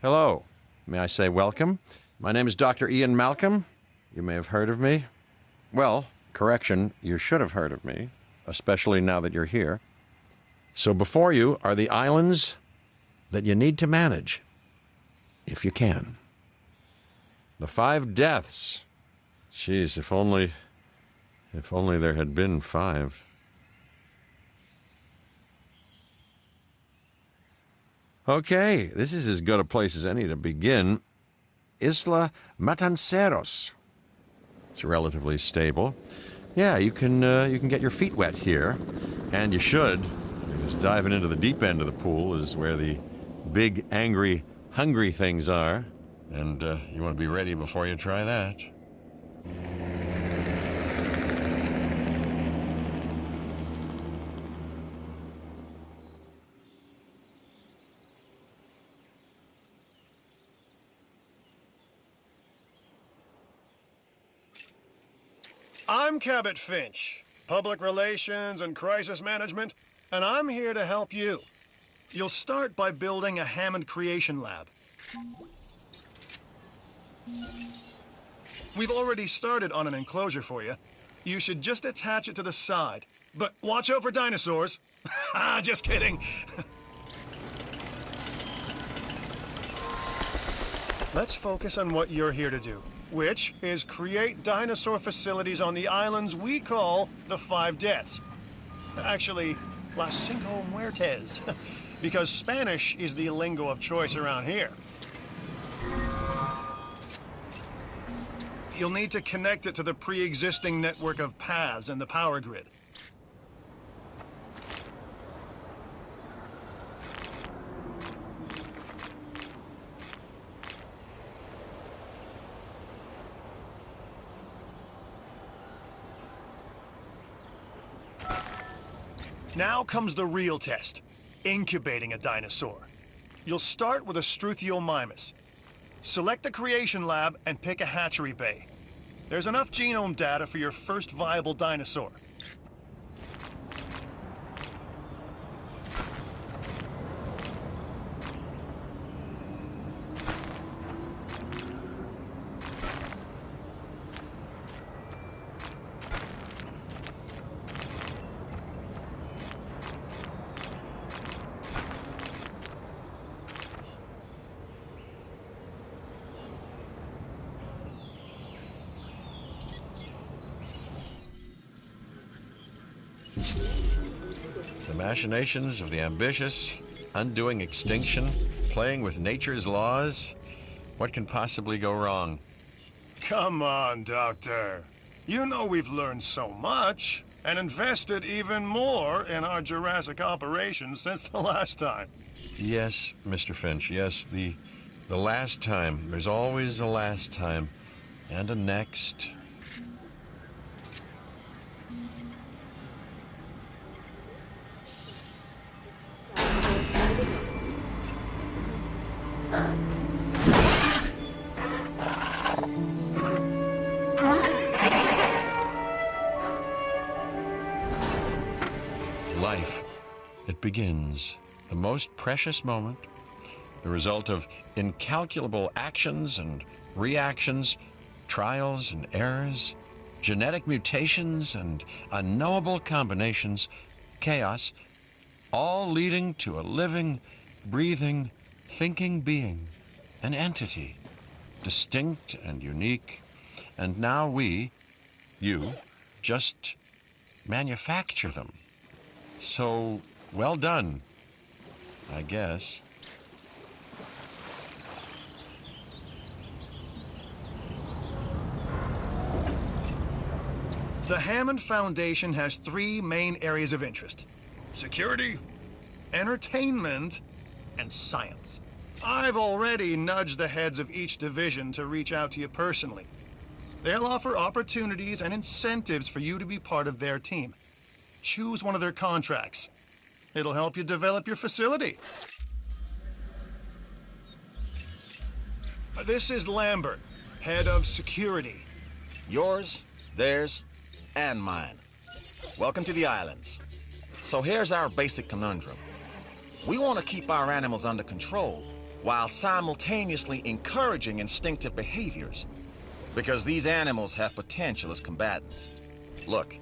Hello. May I say welcome? My name is Dr. Ian Malcolm. You may have heard of me. Well, correction, you should have heard of me, especially now that you're here. So before you are the islands that you need to manage, if you can. The 5 deaths. Jeez, if only there had been 5. Okay, this is as good a place as any to begin. Isla Matanceros. It's relatively stable. Yeah, you can get your feet wet here, and you should, because diving into the deep end of the pool is where the big, angry, hungry things are, and you want to be ready before you try that. I'm Cabot Finch, Public Relations and Crisis Management, and I'm here to help you. You'll start by building a Hammond Creation Lab. We've already started on an enclosure for you. You should just attach it to the side. But watch out for dinosaurs. Just kidding. Let's focus on what you're here to do, which is create dinosaur facilities on the islands we call the 5 Deaths. Actually, Las Cinco Muertes, because Spanish is the lingo of choice around here. You'll need to connect it to the pre-existing network of paths in the power grid. Now comes the real test, incubating a dinosaur. You'll start with a Struthiomimus. Select the creation lab and pick a hatchery bay. There's enough genome data for your first viable dinosaur. The machinations of the ambitious, undoing extinction, playing with nature's laws. What can possibly go wrong? Come on, Doctor. You know we've learned so much and invested even more in our Jurassic operations since the last time. Yes, Mr. Finch, yes, the last time. There's always a last time. And a next. Life, it begins, the most precious moment, the result of incalculable actions and reactions, trials and errors, genetic mutations and unknowable combinations, chaos, all leading to a living, breathing, thinking being, an entity, distinct and unique, and now we, you, just manufacture them. So, well done, I guess. The Hammond Foundation has 3 main areas of interest: security, entertainment, and science. I've already nudged the heads of each division to reach out to you personally. They'll offer opportunities and incentives for you to be part of their team. Choose one of their contracts. It'll help you develop your facility. This is Lambert, head of security. Yours, theirs, and mine. Welcome to the islands. So here's our basic conundrum. We want to keep our animals under control, while simultaneously encouraging instinctive behaviors. Because these animals have potential as combatants. Look,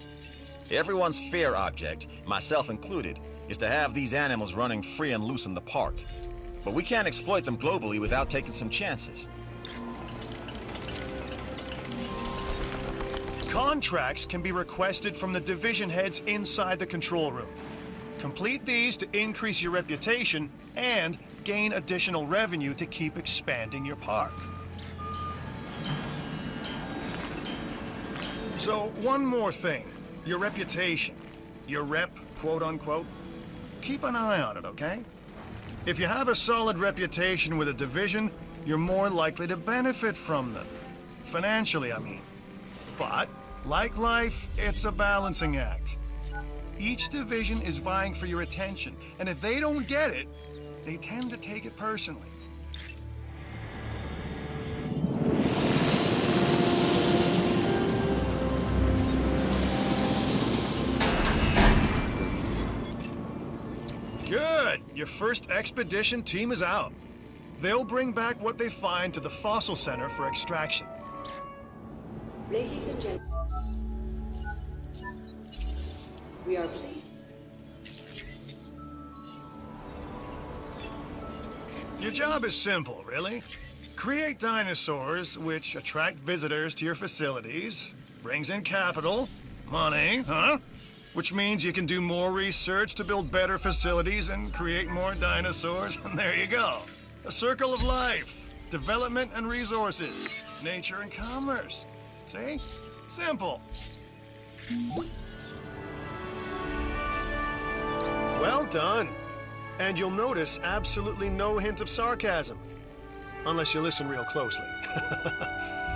everyone's fear object, myself included, is to have these animals running free and loose in the park. But we can't exploit them globally without taking some chances. Contracts can be requested from the division heads inside the control room. Complete these to increase your reputation and gain additional revenue to keep expanding your park. So, one more thing. Your reputation. Your rep, quote unquote. Keep an eye on it, okay? If you have a solid reputation with a division, you're more likely to benefit from them. Financially, I mean. But, like life, it's a balancing act. Each division is vying for your attention, and if they don't get it, they tend to take it personally. Good! Your first expedition team is out. They'll bring back what they find to the fossil center for extraction. Ladies and gentlemen, we are pleased. Your job is simple, really. Create dinosaurs which attract visitors to your facilities, brings in capital, money, which means you can do more research to build better facilities and create more dinosaurs, and there you go. A circle of life, development and resources, nature and commerce. See? Simple. Well done. And you'll notice absolutely no hint of sarcasm. Unless you listen real closely.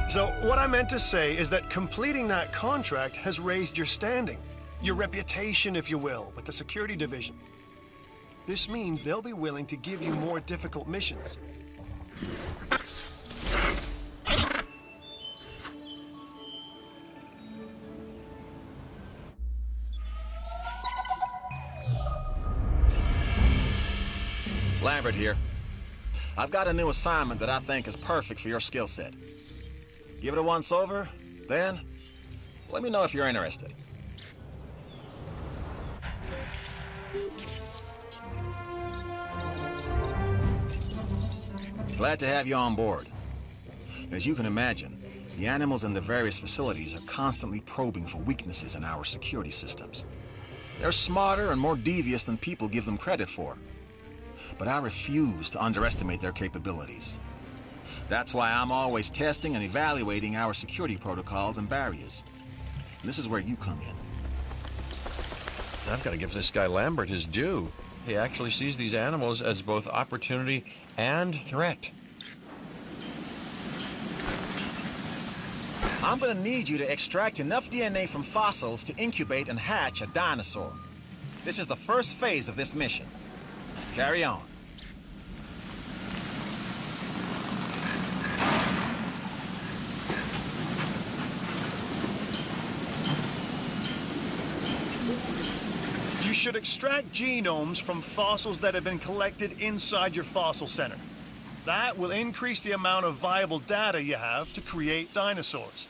So, what I meant to say is that completing that contract has raised your standing. Your reputation, if you will, with the security division. This means they'll be willing to give you more difficult missions. Lambert here. I've got a new assignment that I think is perfect for your skill set. Give it a once over, then let me know if you're interested. Glad to have you on board. As you can imagine, the animals in the various facilities are constantly probing for weaknesses in our security systems. They're smarter and more devious than people give them credit for. But I refuse to underestimate their capabilities. That's why I'm always testing and evaluating our security protocols and barriers. And this is where you come in. I've got to give this guy Lambert his due. He actually sees these animals as both opportunity and threat. I'm gonna need you to extract enough DNA from fossils to incubate and hatch a dinosaur. This is the first phase of this mission. Carry on. You should extract genomes from fossils that have been collected inside your fossil center. That will increase the amount of viable data you have to create dinosaurs.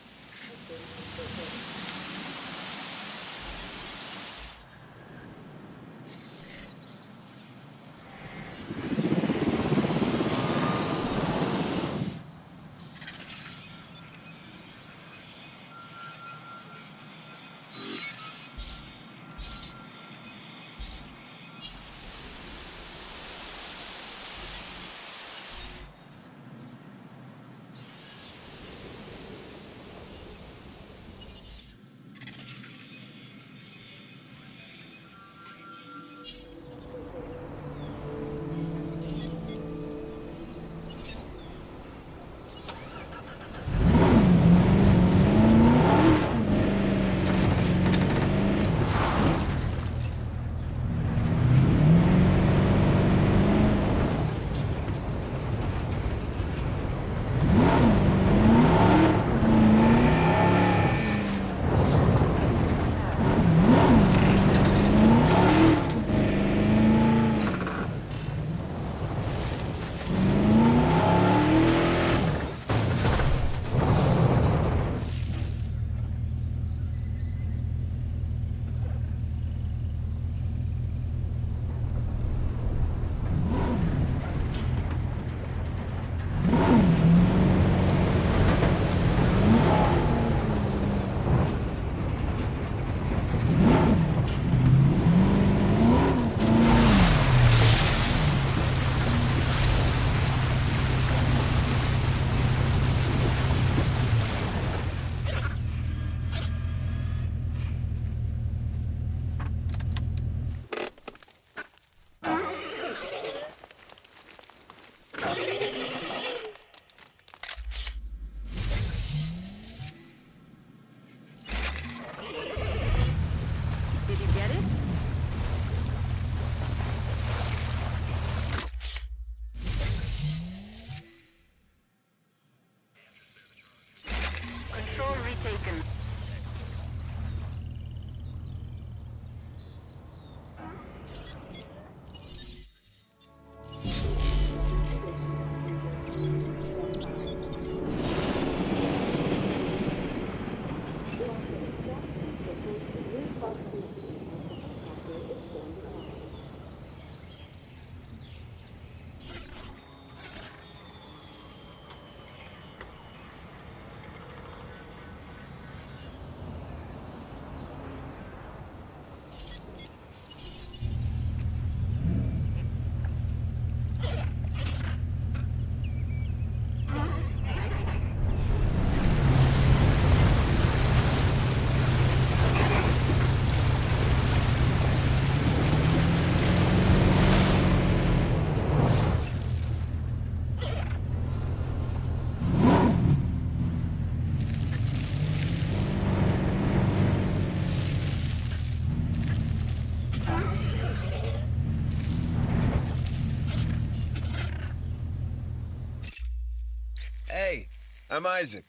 I'm Isaac.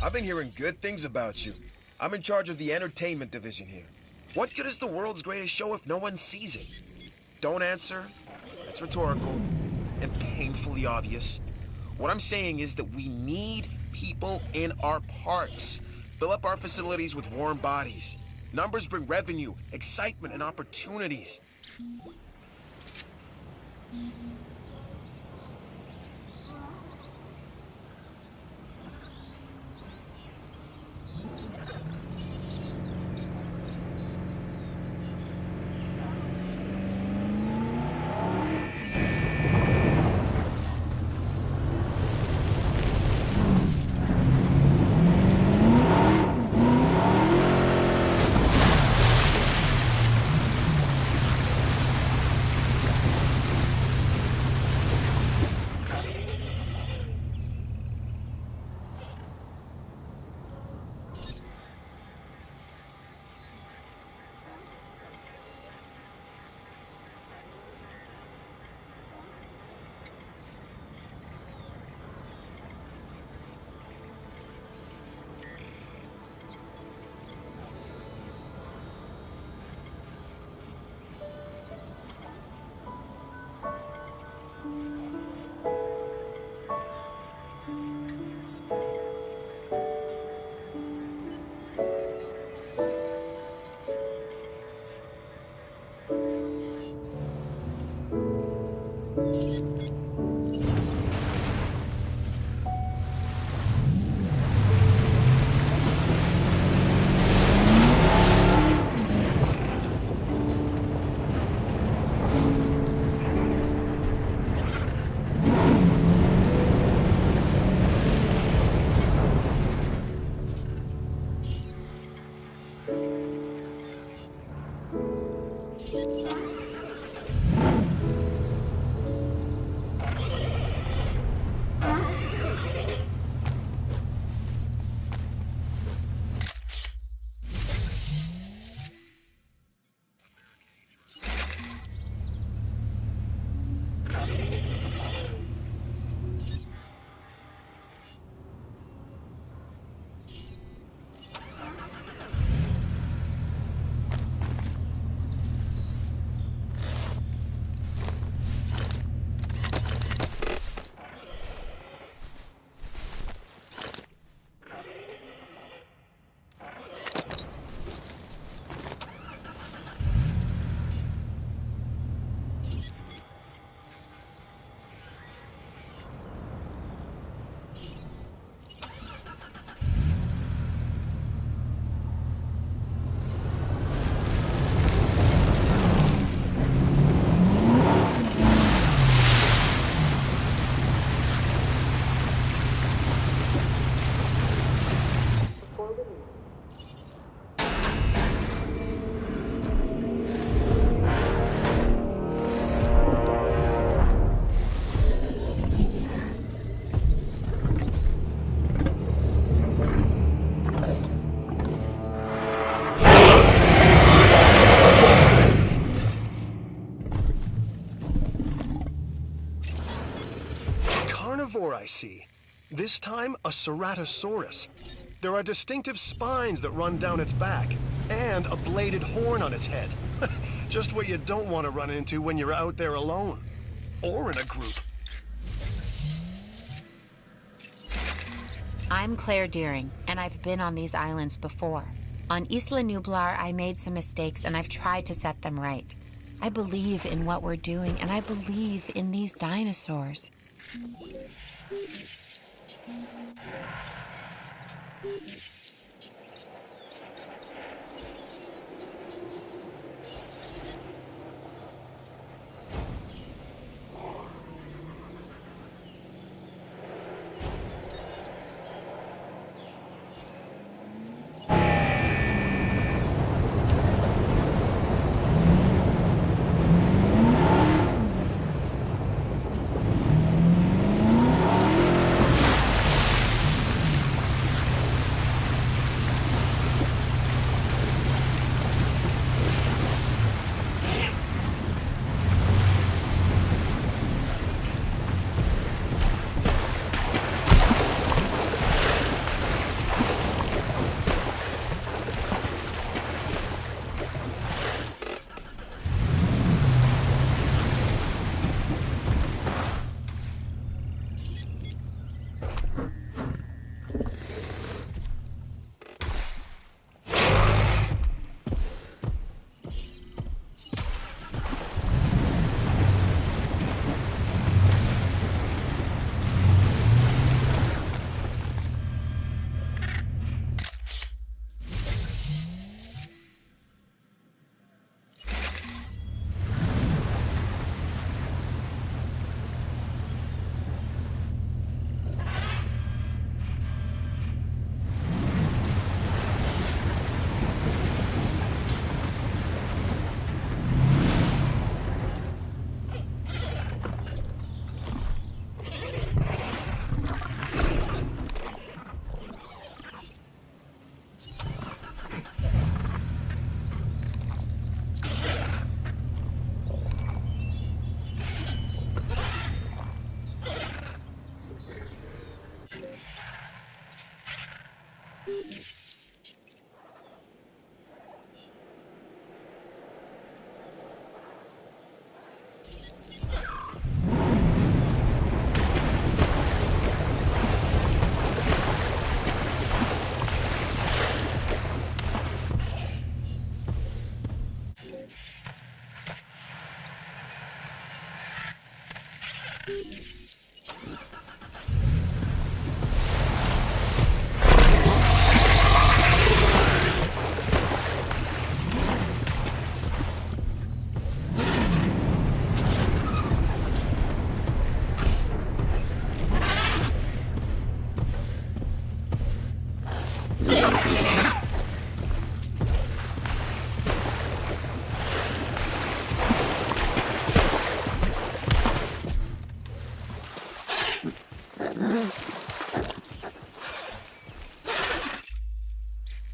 I've been hearing good things about you. I'm in charge of the entertainment division here. What good is the world's greatest show if no one sees it? Don't answer. That's rhetorical and painfully obvious. What I'm saying is that we need people in our parks. Fill up our facilities with warm bodies. Numbers bring revenue, excitement, and opportunities. I see. This time, a Ceratosaurus. There are distinctive spines that run down its back, and a bladed horn on its head. Just what you don't want to run into when you're out there alone. Or in a group. I'm Claire Deering, and I've been on these islands before. On Isla Nublar, I made some mistakes, and I've tried to set them right. I believe in what we're doing, and I believe in these dinosaurs.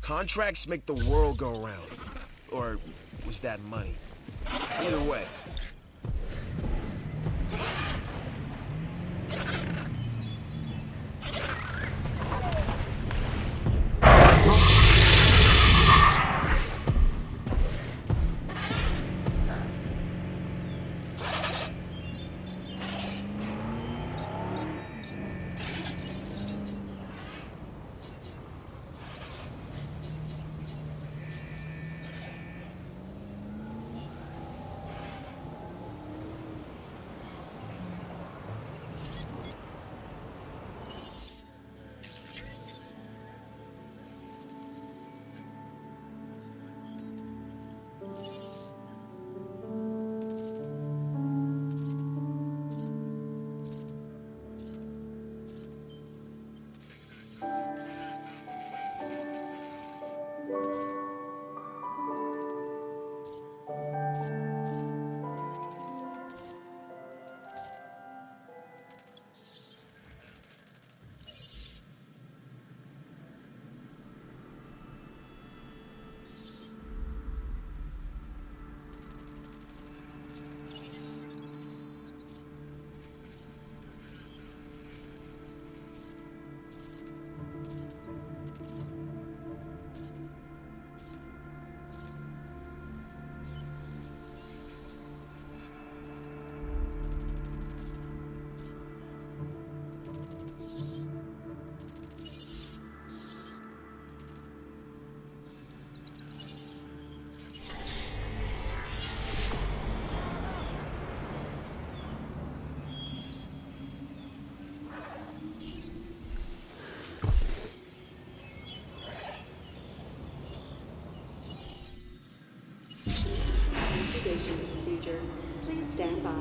Contracts make the world go round. Or was that money? Either way. Incubation procedure. Please stand by.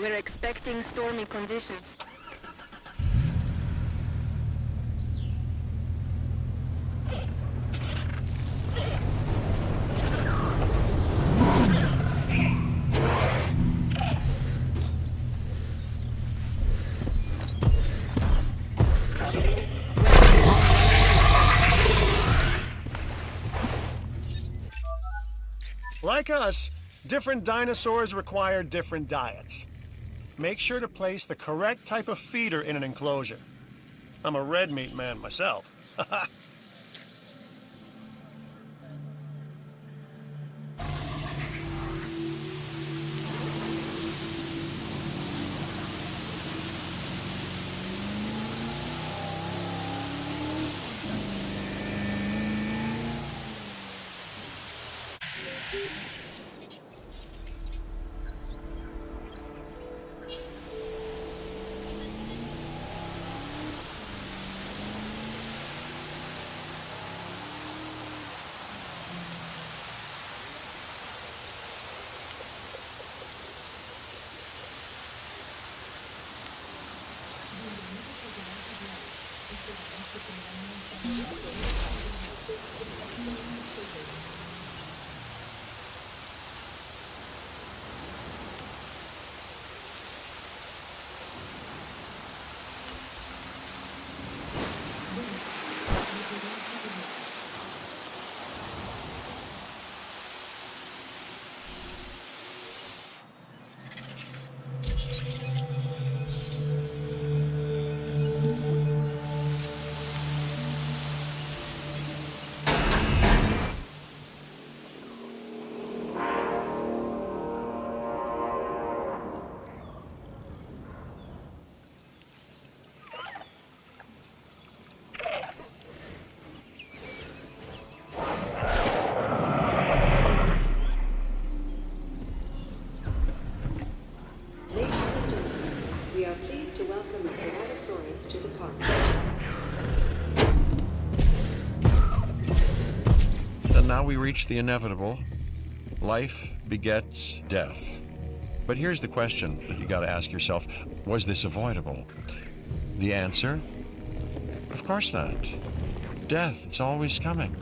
We're expecting stormy conditions. Like us, different dinosaurs require different diets. Make sure to place the correct type of feeder in an enclosure. I'm a red meat man myself. Ladies and gentlemen, we are pleased to welcome the Ceratosaurus to the park. And now we reach the inevitable. Life begets death. But here's the question that you got to ask yourself. Was this avoidable? The answer? Of course not. Death, it's always coming.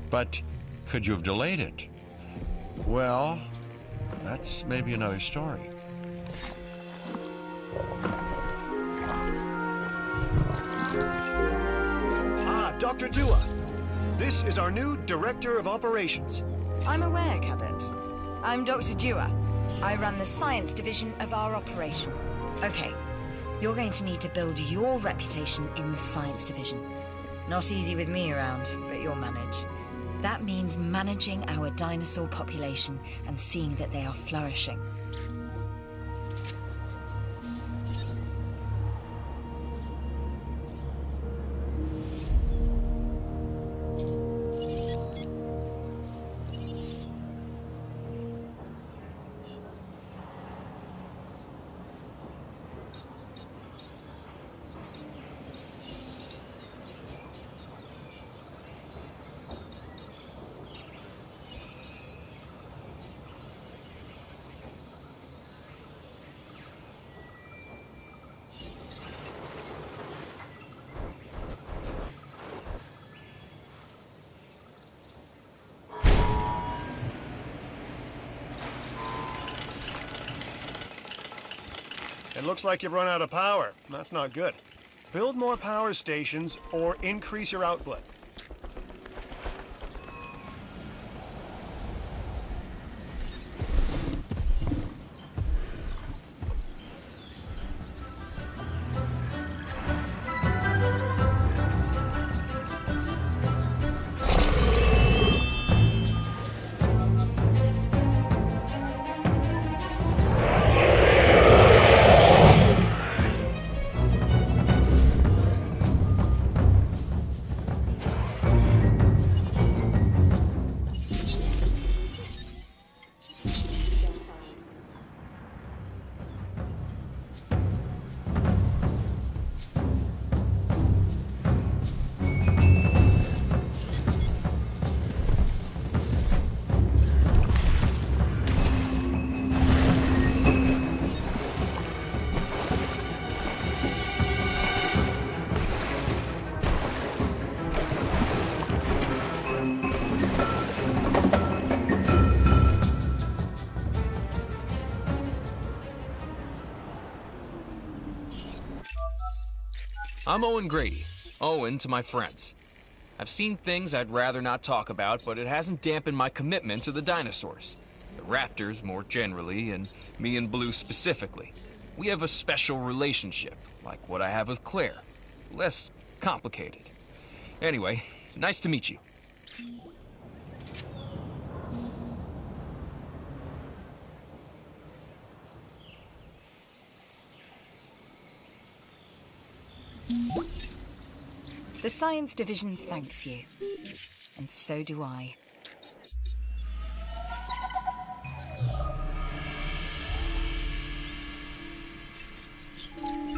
But could you have delayed it? Well, that's maybe another story. Ah, Dr. Dua. This is our new Director of Operations. I'm aware, Cabot. I'm Dr. Dua. I run the science division of our operation. Okay, you're going to need to build your reputation in the science division. Not easy with me around, but you'll manage. That means managing our dinosaur population and seeing that they are flourishing. It looks like you've run out of power. That's not good. Build more power stations or increase your output. I'm Owen Grady. Owen to my friends. I've seen things I'd rather not talk about, but it hasn't dampened my commitment to the dinosaurs. the raptors more generally, and me and Blue specifically. We have a special relationship, like what I have with Claire. Less complicated. Anyway, nice to meet you. The Science Division thanks you. And so do I.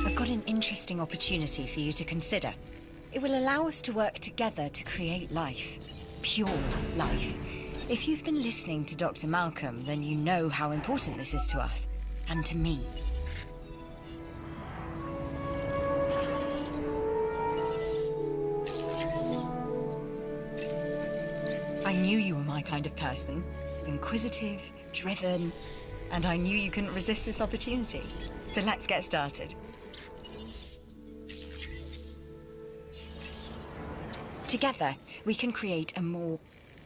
I've got an interesting opportunity for you to consider. It will allow us to work together to create life. Pure life. If you've been listening to Dr. Malcolm, then you know how important this is to us. And to me. I knew you were my kind of person. Inquisitive, driven, and I knew you couldn't resist this opportunity. So let's get started. Together, we can create a more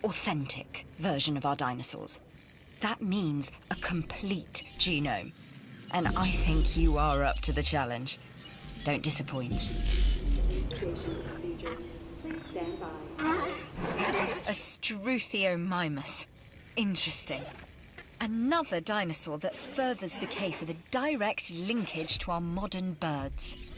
authentic version of our dinosaurs. That means a complete genome. And I think you are up to the challenge. Don't disappoint. Incubation procedure. Please stand by. A Struthiomimus. Interesting. Another dinosaur that furthers the case of a direct linkage to our modern birds.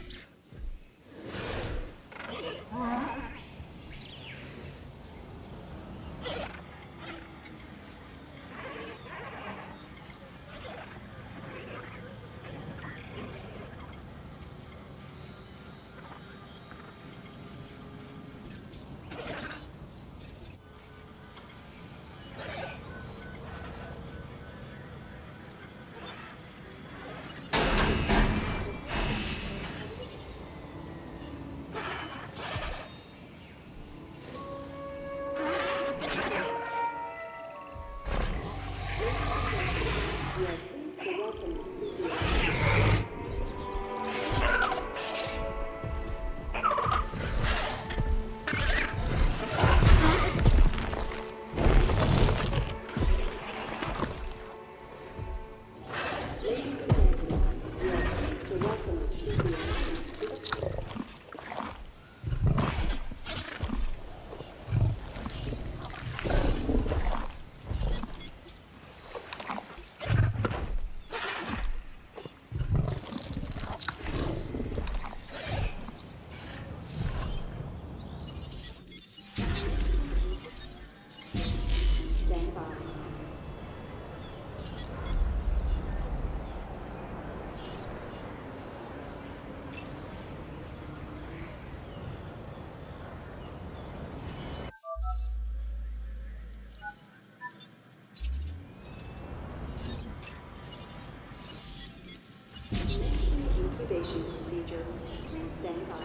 Stand by. Incubation procedure. Please stand by.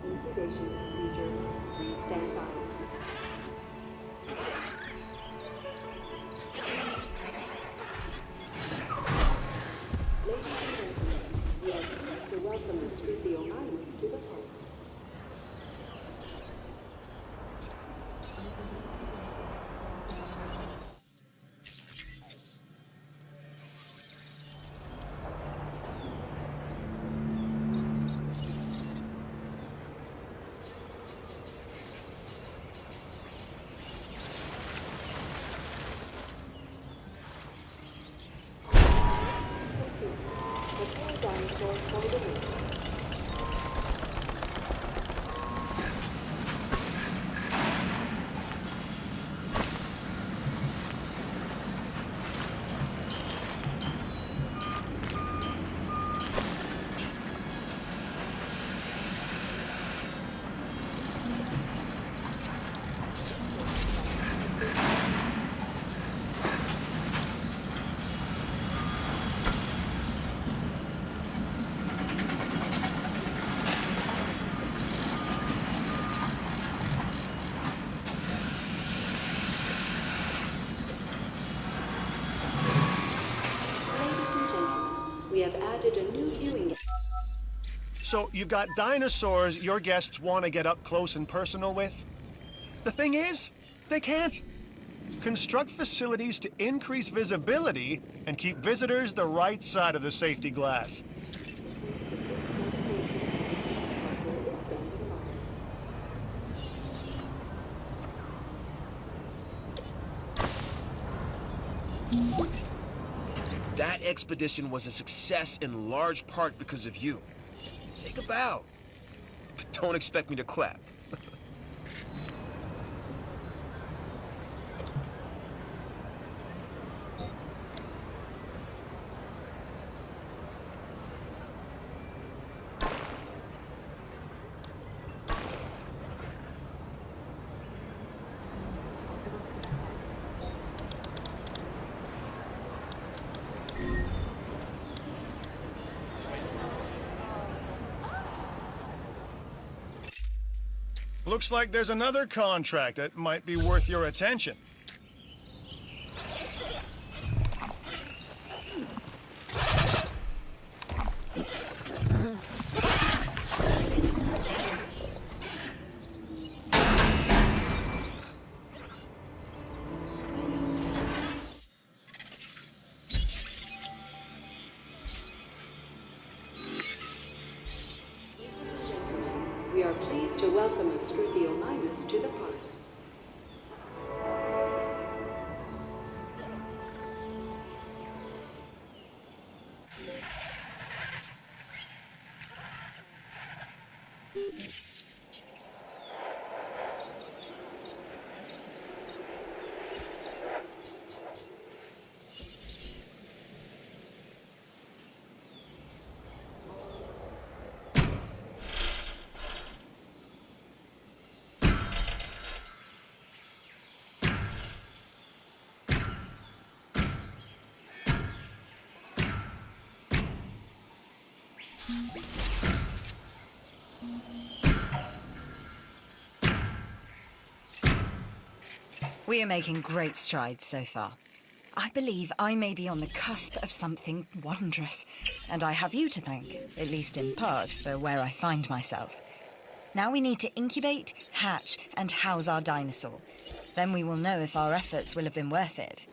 Incubation procedure. Please stand by. Ladies and gentlemen, we are pleased to welcome the Struthiomimus to the park. Prepare dinosaurs for the mission. added a new viewing. So you've got dinosaurs your guests want to get up close and personal with? The thing is, they can't. Construct facilities to increase visibility and keep visitors the right side of the safety glass. That expedition was a success in large part because of you. Take a bow. But don't expect me to clap. Looks like there's another contract that might be worth your attention. We are pleased to welcome a Struthiomimus to the park. We are making great strides so far. I believe I may be on the cusp of something wondrous, and I have you to thank, at least in part, for where I find myself. Now we need to incubate, hatch, and house our dinosaur. Then we will know if our efforts will have been worth it.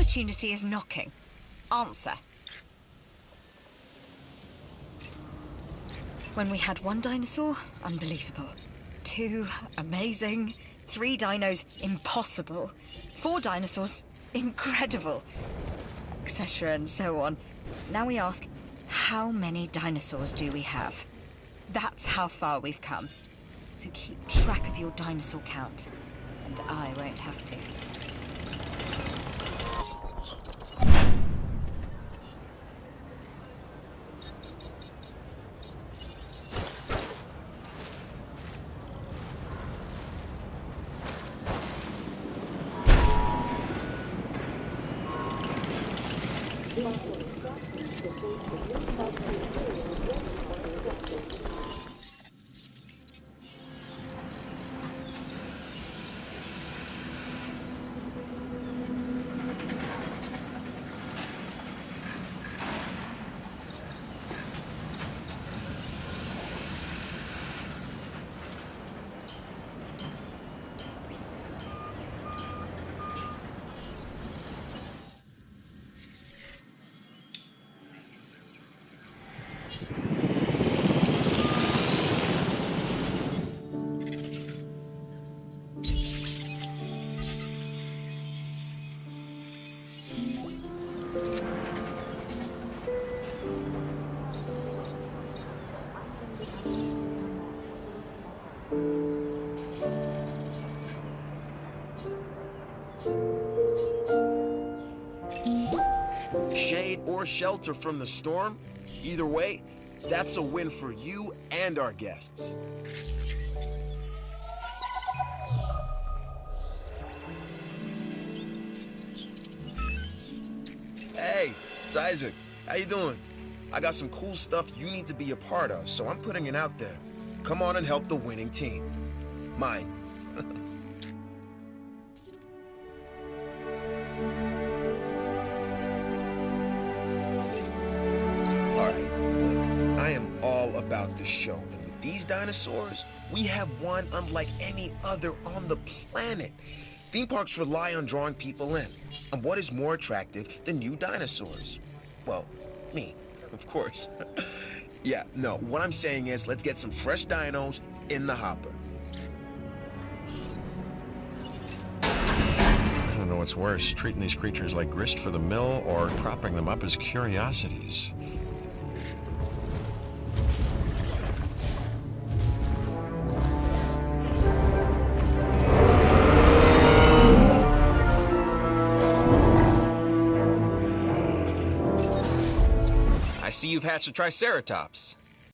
Opportunity is knocking. Answer. When we had 1 dinosaur, unbelievable. 2, amazing. 3 dinos, impossible. 4 dinosaurs, incredible. Etc. and so on. Now we ask, how many dinosaurs do we have? That's how far we've come. So keep track of your dinosaur count, and I won't have to. Shade or shelter from the storm, either way, that's a win for you and our guests. Hey, it's Isaac. How you doing? I got some cool stuff you need to be a part of, so I'm putting it out there. Come on and help the winning team. Mine. Alright, look, I am all about this show, and with these dinosaurs, we have one unlike any other on the planet. Theme parks rely on drawing people in, and what is more attractive than new dinosaurs? Well, me, of course. Yeah, no, what I'm saying is let's get some fresh dinos in the hopper. I don't know what's worse, treating these creatures like grist for the mill or propping them up as curiosities. I see you've hatched a Triceratops.